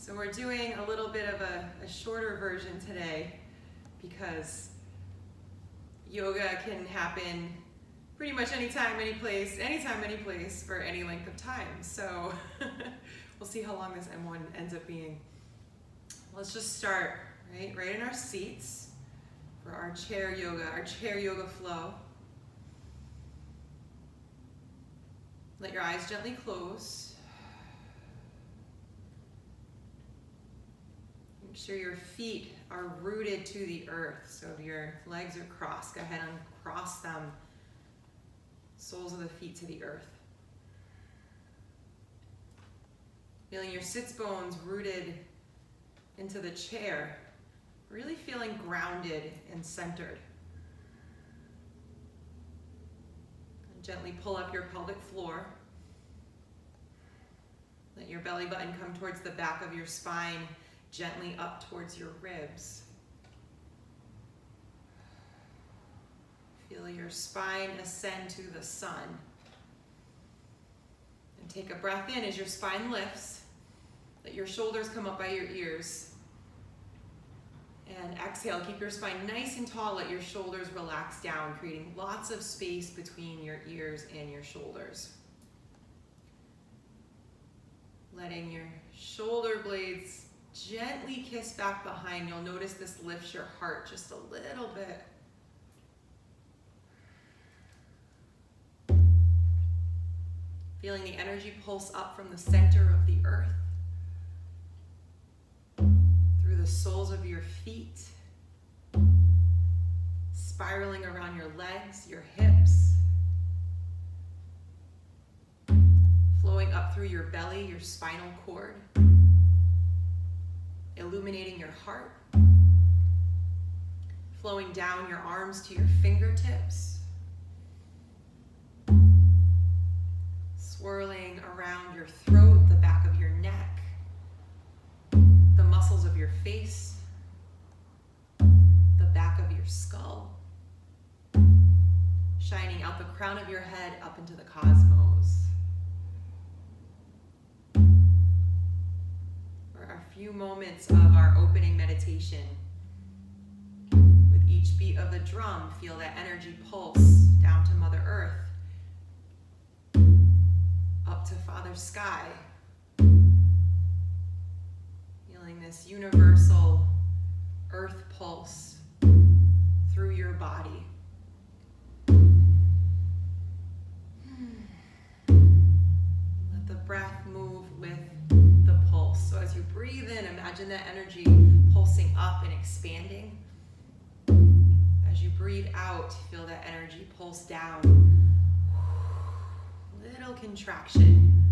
So we're doing a little bit of a shorter version today because yoga can happen pretty much anytime, any place, for any length of time. So we'll see how long this M1 ends up being. Let's just start right in our seats for our chair yoga flow. Let your eyes gently close. Make sure your feet are rooted to the earth. So if your legs are crossed, go ahead and cross them. Soles of the feet to the earth. Feeling your sits bones rooted into the chair. Really feeling grounded and centered. And gently pull up your pelvic floor. Let your belly button come towards the back of your spine, gently up towards your ribs. Feel your spine ascend to the sun. And take a breath in as your spine lifts. Let your shoulders come up by your ears. And exhale, keep your spine nice and tall. Let your shoulders relax down, creating lots of space between your ears and your shoulders. Letting your shoulder blades gently kiss back behind. You'll notice this lifts your heart just a little bit. Feeling the energy pulse up from the center of the earth, through the soles of your feet, spiraling around your legs, your hips, flowing up through your belly, your spinal cord, illuminating your heart, flowing down your arms to your fingertips, swirling around your throat, the back of your neck, the muscles of your face, the back of your skull, shining out the crown of your head up into the cosmos. For a few moments of our opening meditation, with each beat of the drum, feel that energy pulse down to Mother Earth, up to Father Sky, feeling this universal earth pulse through your body. Let the breath move with the pulse. So as you breathe in, imagine that energy pulsing up and expanding. As you breathe out, feel that energy pulse down. Little contraction.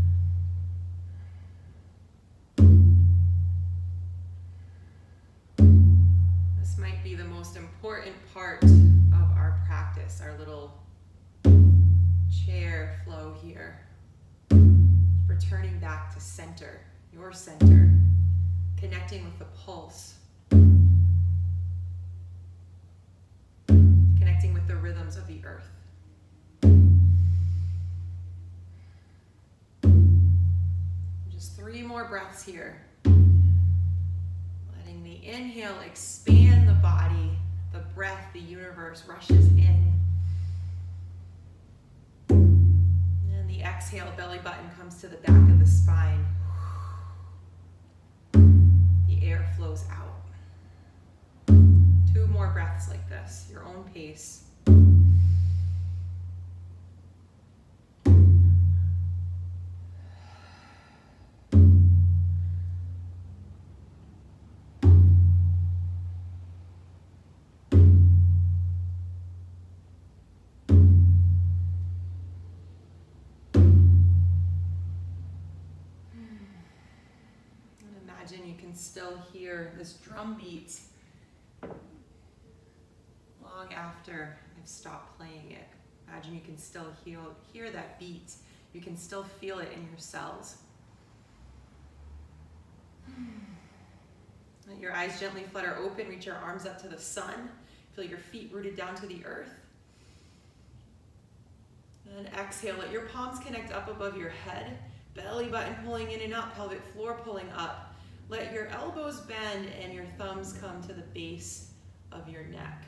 This might be the most important part of our practice, our little chair flow here. Returning back to center, your center, connecting with the pulse, connecting with the rhythms of the earth. Just 3 more breaths here. Letting the inhale expand the body, the breath, the universe rushes in. And the exhale, belly button comes to the back of the spine. The air flows out. 2 more breaths like this, your own pace. Imagine you can still hear this drum beat long after I've stopped playing it. Imagine you can still hear that beat. You can still feel it in your cells. Let your eyes gently flutter open. Reach your arms up to the sun. Feel your feet rooted down to the earth. And exhale. Let your palms connect up above your head. Belly button pulling in and up. Pelvic floor pulling up. Let your elbows bend and your thumbs come to the base of your neck.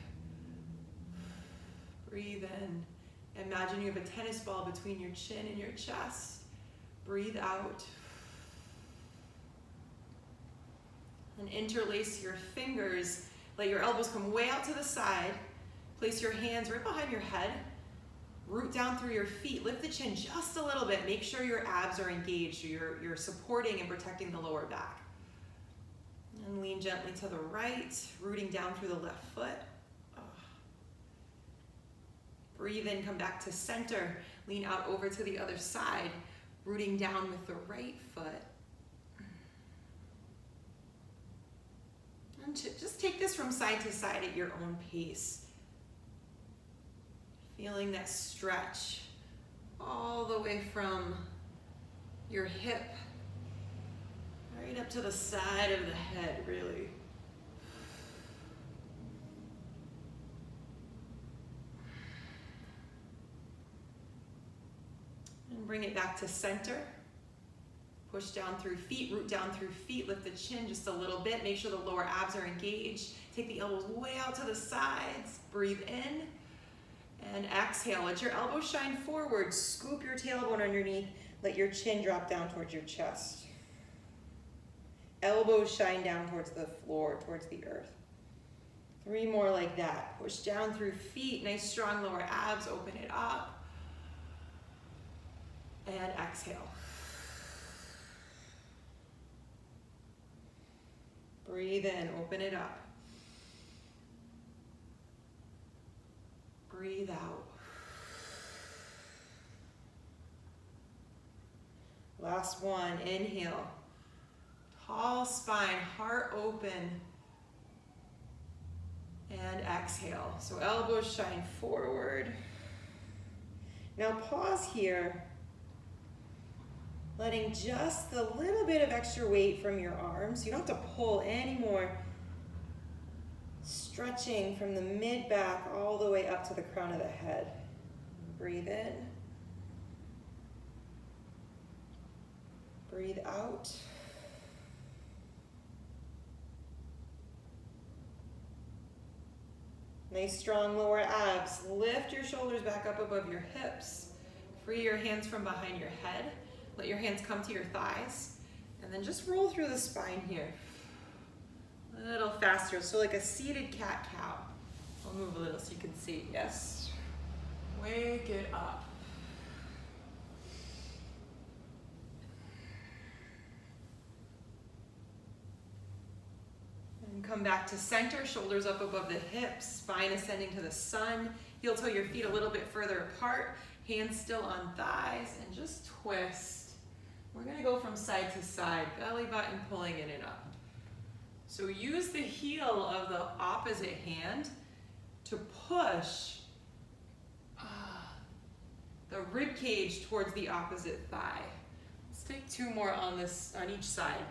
Breathe in. Imagine you have a tennis ball between your chin and your chest. Breathe out. And interlace your fingers. Let your elbows come way out to the side. Place your hands right behind your head. Root down through your feet. Lift the chin just a little bit. Make sure your abs are engaged. So you're supporting and protecting the lower back. And lean gently to the right, rooting down through the left foot. Breathe in, come back to center. Lean out over to the other side, rooting down with the right foot. And just take this from side to side at your own pace. Feeling that stretch all the way from your hip right up to the side of the head, really. And bring it back to center. Push down through feet, root down through feet, lift the chin just a little bit. Make sure the lower abs are engaged. Take the elbows way out to the sides. Breathe in and exhale. Let your elbows shine forward. Scoop your tailbone underneath. Let your chin drop down towards your chest. Elbows shine down towards the floor, towards the earth. 3 more like that. Push down through feet. Nice strong lower abs. Open it up. And exhale. Breathe in, open it up. Breathe out. Last one, inhale. Tall spine, heart open. And exhale. So elbows shine forward. Now pause here. Letting just a little bit of extra weight from your arms. You don't have to pull anymore. Stretching from the mid-back all the way up to the crown of the head. Breathe in. Breathe out. Nice strong lower abs. Lift your shoulders back up above your hips. Free your hands from behind your head. Let your hands come to your thighs. And then just roll through the spine here. A little faster, so like a seated cat-cow. I'll move a little so you can see. Yes. Wake it up. And come back to center, shoulders up above the hips, spine ascending to the sun. Heel toe your feet a little bit further apart, hands still on thighs, and just twist. We're gonna go from side to side, belly button pulling in and up. So use the heel of the opposite hand to push the rib cage towards the opposite thigh. Let's take 2 more on each side.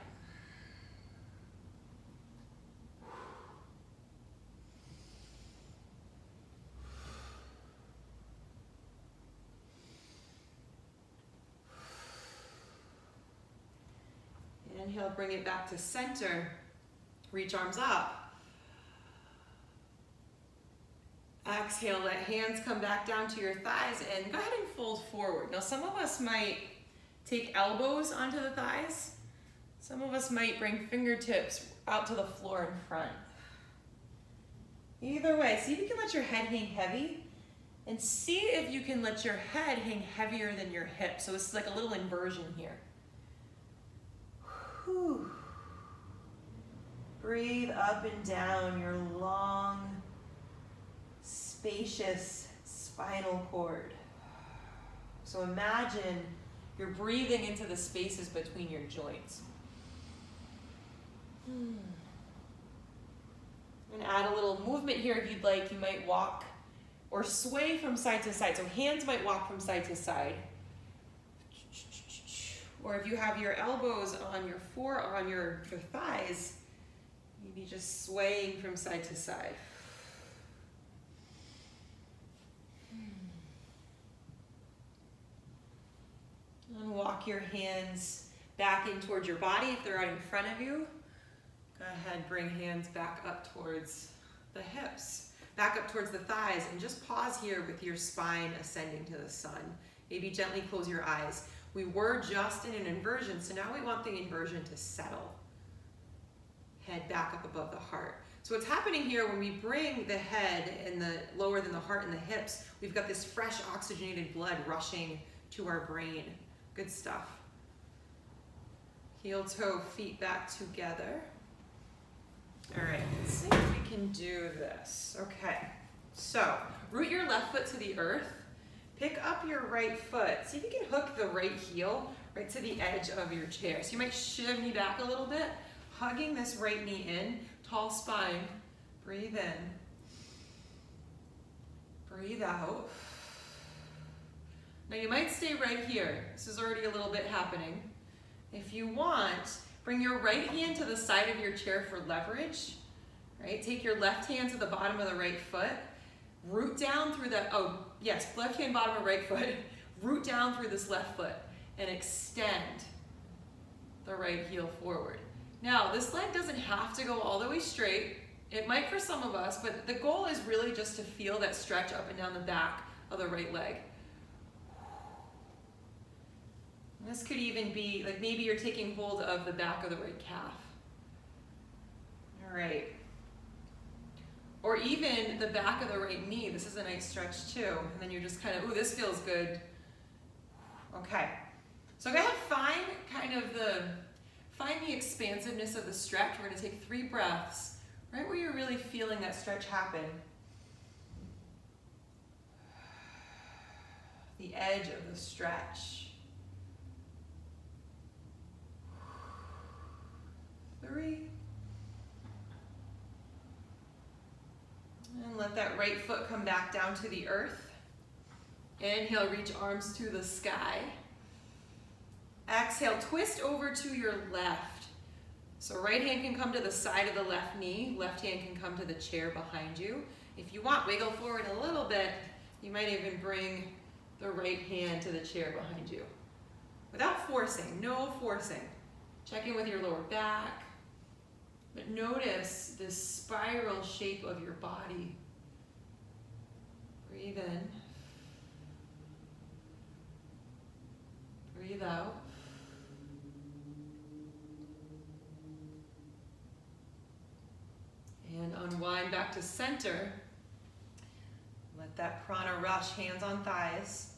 Inhale, bring it back to center. Reach arms up. Exhale, let hands come back down to your thighs and go ahead and fold forward. Now some of us might take elbows onto the thighs. Some of us might bring fingertips out to the floor in front. Either way, see if you can let your head hang heavy and see if you can let your head hang heavier than your hips. So this is like a little inversion here. Whew. Breathe up and down your long, spacious spinal cord. So imagine you're breathing into the spaces between your joints. And add a little movement here if you'd like. You might walk or sway from side to side. So hands might walk from side to side. Or if you have your elbows on your thighs, maybe just swaying from side to side. And walk your hands back in towards your body if they're out in front of you. Go ahead, bring hands back up towards the hips, back up towards the thighs, and just pause here with your spine ascending to the sun. Maybe gently close your eyes. We were just in an inversion, so now we want the inversion to settle. Head back up above the heart. So what's happening here when we bring the head and the lower than the heart and the hips, we've got this fresh oxygenated blood rushing to our brain. Good stuff. Heel toe, feet back together. All right, let's see if we can do this. Okay, so root your left foot to the earth. Pick up your right foot. See if you can hook the right heel right to the edge of your chair. So you might shimmy back a little bit, hugging this right knee in, tall spine. Breathe in. Breathe out. Now you might stay right here. This is already a little bit happening. If you want, bring your right hand to the side of your chair for leverage. Right? Take your left hand to the bottom of the right foot. Root down through that, oh yes, left hand bottom of right foot. Root down through this left foot and extend the right heel forward. Now, this leg doesn't have to go all the way straight. It might for some of us, but the goal is really just to feel that stretch up and down the back of the right leg. And this could even be, like maybe you're taking hold of the back of the right calf. All right. Or even the back of the right knee. This is a nice stretch too. And then you're just kind of, ooh, this feels good. Okay. So go ahead, find the expansiveness of the stretch. We're going to take 3 breaths, right where you're really feeling that stretch happen. The edge of the stretch. 3. And let that right foot come back down to the earth. Inhale, reach arms to the sky. Exhale, twist over to your left. So right hand can come to the side of the left knee. Left hand can come to the chair behind you. If you want, wiggle forward a little bit. You might even bring the right hand to the chair behind you. Without forcing, no forcing. Check in with your lower back. But notice the spiral shape of your body. Breathe in. Breathe out. And unwind back to center. Let that prana rush, hands on thighs.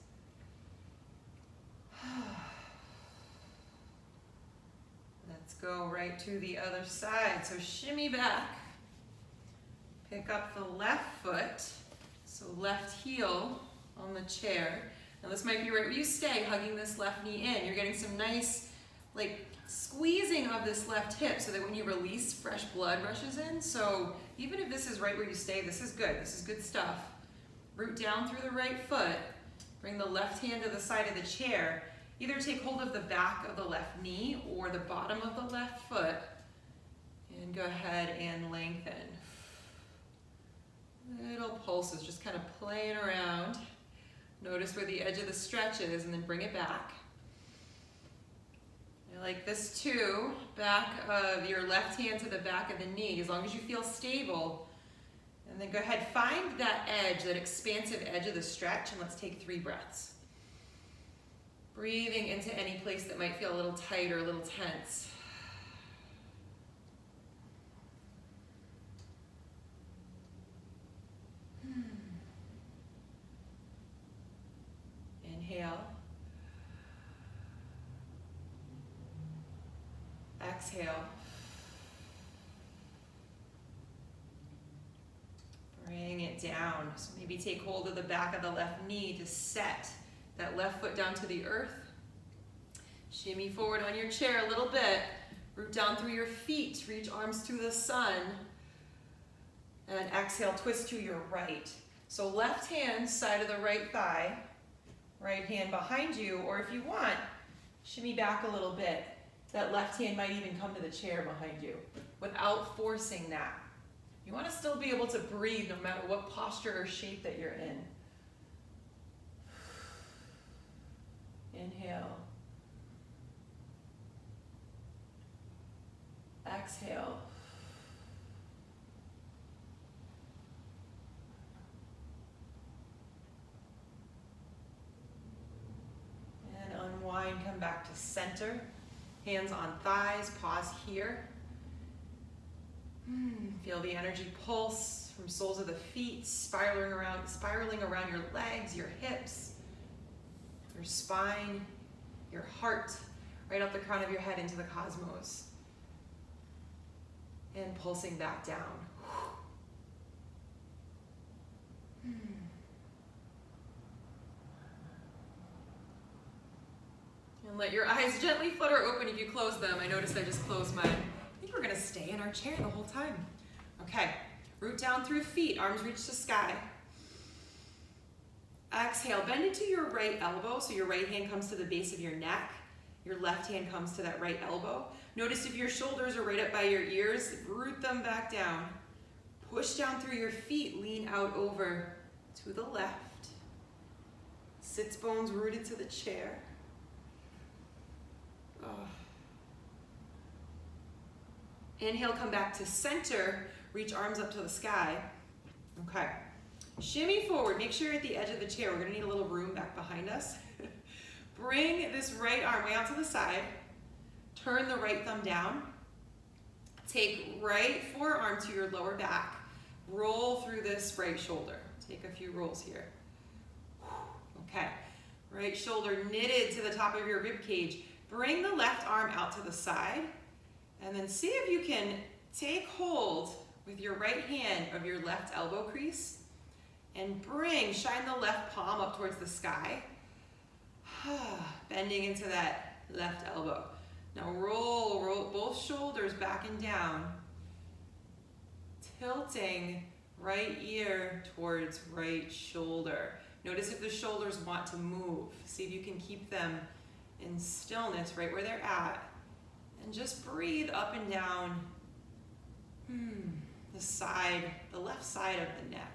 Let's go right to the other side. So shimmy back. Pick up the left foot. So left heel on the chair. Now this might be right where you stay, hugging this left knee in. You're getting some nice, like, squeezing of this left hip so that when you release, fresh blood rushes in. So even if this is right where you stay, this is good. This is good stuff. Root down through the right foot. Bring the left hand to the side of the chair. Either take hold of the back of the left knee or the bottom of the left foot. And go ahead and lengthen. Little pulses, just kind of playing around. Notice where the edge of the stretch is and then bring it back. I like this too. Back of your left hand to the back of the knee, as long as you feel stable. And then go ahead, find that edge, that expansive edge of the stretch, and let's take 3 breaths. Breathing into any place that might feel a little tight or a little tense. Inhale. Exhale. Bring it down. So maybe take hold of the back of the left knee to set that left foot down to the earth. Shimmy forward on your chair a little bit. Root down through your feet. Reach arms to the sun. And exhale, twist to your right. So left hand, side of the right thigh. Right hand behind you. Or if you want, shimmy back a little bit. That left hand might even come to the chair behind you without forcing that. You want to still be able to breathe no matter what posture or shape that you're in. Inhale. Exhale. come back to center. Hands on thighs, pause here. Feel the energy pulse from soles of the feet, spiraling around your legs, your hips, your spine, your heart, right up the crown of your head into the cosmos. And pulsing back down. And let your eyes gently flutter open if you close them. I noticed I just closed mine. I think we're gonna stay in our chair the whole time. Okay, root down through feet, arms reach to sky. Exhale, bend into your right elbow, so your right hand comes to the base of your neck. Your left hand comes to that right elbow. Notice if your shoulders are right up by your ears, root them back down. Push down through your feet, lean out over to the left. Sits bones rooted to the chair. Inhale, come back to center. Reach arms up to the sky. Okay. Shimmy forward. Make sure you're at the edge of the chair. We're going to need a little room back behind us. Bring this right arm way out to the side. Turn the right thumb down. Take right forearm to your lower back. Roll through this right shoulder. Take a few rolls here. Okay. Right shoulder knitted to the top of your rib cage. Bring the left arm out to the side. And then see if you can take hold with your right hand of your left elbow crease and shine the left palm up towards the sky. Bending into that left elbow. Now roll both shoulders back and down. Tilting right ear towards right shoulder. Notice if the shoulders want to move. See if you can keep them in stillness right where they're at. And just breathe up and down the left side of the neck.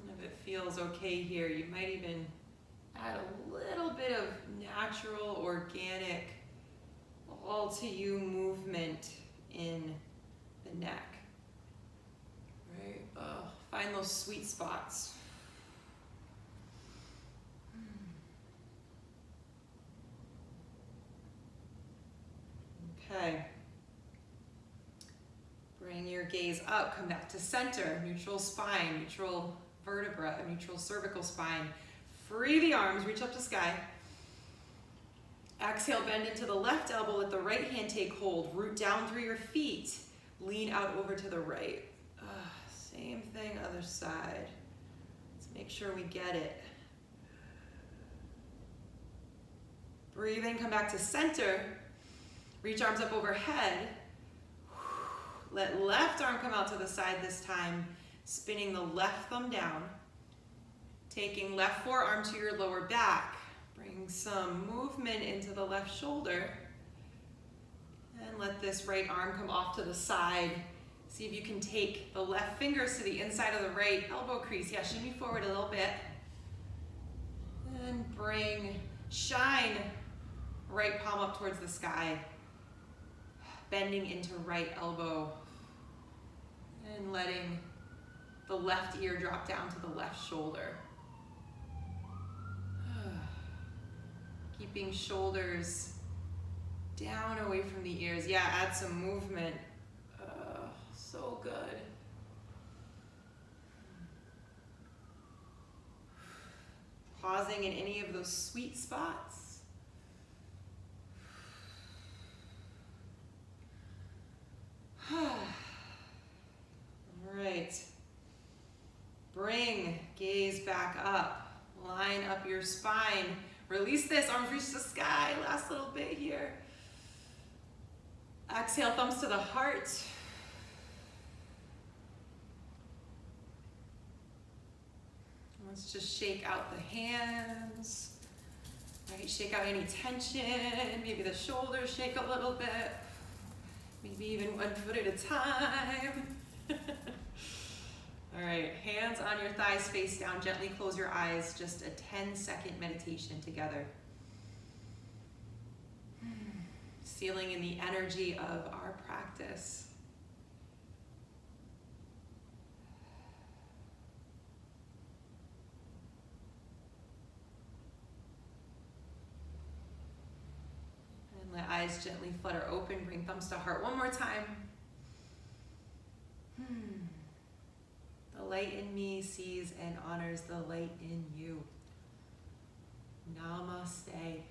And if it feels okay here, you might even add a little bit of natural, organic, all to you movement in the neck. Right? Find those sweet spots. Okay. Bring your gaze up, come back to center, neutral spine, neutral vertebra, neutral cervical spine. Free the arms, reach up to sky. Exhale, bend into the left elbow, let the right hand take hold. Root down through your feet, lean out over to the right. Same thing, other side. Let's make sure we get it. Breathe in, come back to center. Reach arms up overhead. Let left arm come out to the side this time, spinning the left thumb down. Taking left forearm to your lower back. Bring some movement into the left shoulder. And let this right arm come off to the side. See if you can take the left fingers to the inside of the right elbow crease. Yeah, shimmy forward a little bit. And shine right palm up towards the sky. Bending into right elbow and letting the left ear drop down to the left shoulder. Keeping shoulders down away from the ears. Yeah, add some movement. So good. Pausing in any of those sweet spots. All right. Bring gaze back up. Line up your spine. Release this, arms reach the sky. Last little bit here. Exhale, thumbs to the heart. Let's just shake out the hands. Right, shake out any tension. Maybe the shoulders shake a little bit. Maybe even one foot at a time. All right, hands on your thighs, face down. Gently close your eyes. Just a 10-second meditation together. Sealing in the energy of our practice. Let eyes gently flutter open, bring thumbs to heart one more time. The light in me sees and honors the light in you. Namaste.